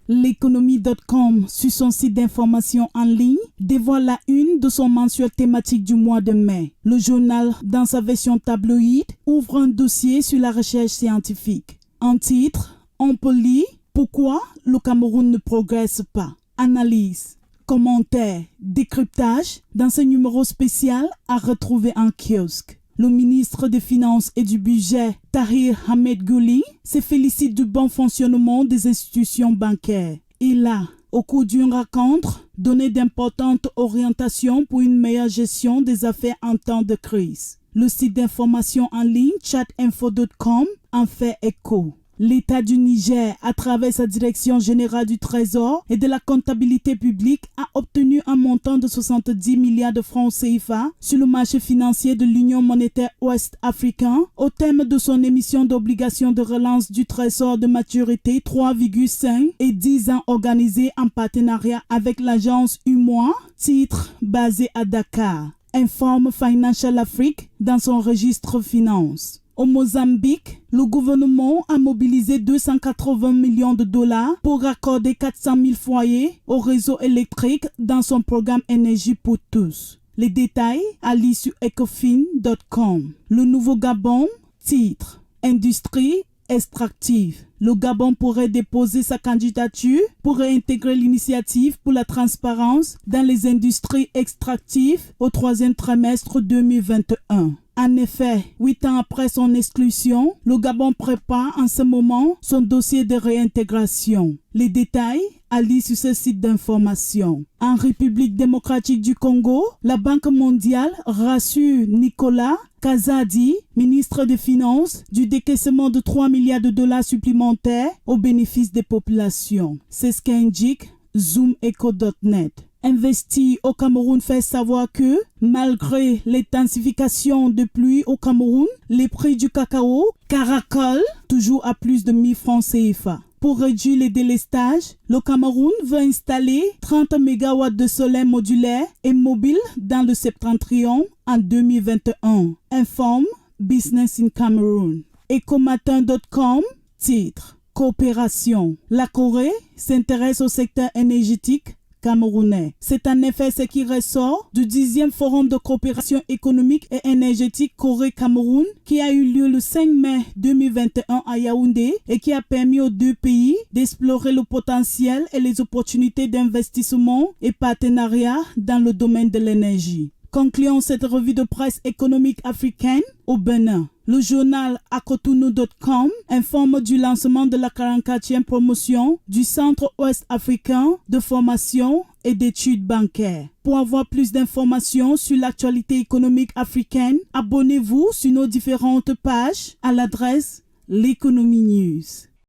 L'économie.com, sur son site d'information en ligne, dévoile la une de son mensuel thématique du mois de mai. Le journal, dans sa version tabloïde, ouvre un dossier sur la recherche scientifique. En titre, on peut lire « Pourquoi le Cameroun ne progresse pas ?» Analyse, commentaire, décryptage dans ce numéro spécial à retrouver en kiosque. Le ministre des Finances et du Budget, Tahir Ahmed Goulié, se félicite du bon fonctionnement des institutions bancaires. Il a, au cours d'une rencontre, donné d'importantes orientations pour une meilleure gestion des affaires en temps de crise. Le site d'information en ligne chatinfo.com en fait écho. L'État du Niger, à travers sa direction générale du Trésor et de la comptabilité publique, a obtenu un montant de 70 milliards de francs CFA sur le marché financier de l'Union monétaire ouest-africaine au terme de son émission d'obligations de relance du Trésor de maturité 3,5 et 10 ans organisée en partenariat avec l'agence UMOA, titre basé à Dakar, informe Financial Afrique dans son registre finance. Au Mozambique, le gouvernement a mobilisé 280 millions de dollars pour raccorder 400 000 foyers au réseau électrique dans son programme Énergie pour tous. Les détails à lire sur ecofin.com. Le nouveau Gabon, titre Industrie extractive. Le Gabon pourrait déposer sa candidature pour réintégrer l'initiative pour la transparence dans les industries extractives au troisième trimestre 2021. En effet, 8 ans après son exclusion, le Gabon prépare en ce moment son dossier de réintégration. Les détails à lire sur ce site d'information. En République démocratique du Congo, la Banque mondiale rassure Nicolas Kazadi, ministre des Finances, du décaissement de 3 milliards de dollars supplémentaires au bénéfice des populations. C'est ce qu'indique ZoomEco.net. Investi au Cameroun fait savoir que, malgré l'intensification de pluie au Cameroun, les prix du cacao caracolent toujours à plus de 1000 francs CFA. Pour réduire les délestages, le Cameroun veut installer 30 MW de soleil modulaire et mobile dans le septentrion en 2021, informe Business in Cameroon. Ecomatin.com, titre Coopération. La Corée s'intéresse au secteur énergétique camerounais. C'est en effet ce qui ressort du 10e forum de coopération économique et énergétique Corée-Cameroun qui a eu lieu le 5 mai 2021 à Yaoundé et qui a permis aux deux pays d'explorer le potentiel et les opportunités d'investissement et partenariat dans le domaine de l'énergie. Concluons cette revue de presse économique africaine au Bénin. Le journal Akotounou.com informe du lancement de la 44e promotion du Centre Ouest africain de formation et d'études bancaires. Pour avoir plus d'informations sur l'actualité économique africaine, abonnez-vous sur nos différentes pages à l'adresse L'Économie News.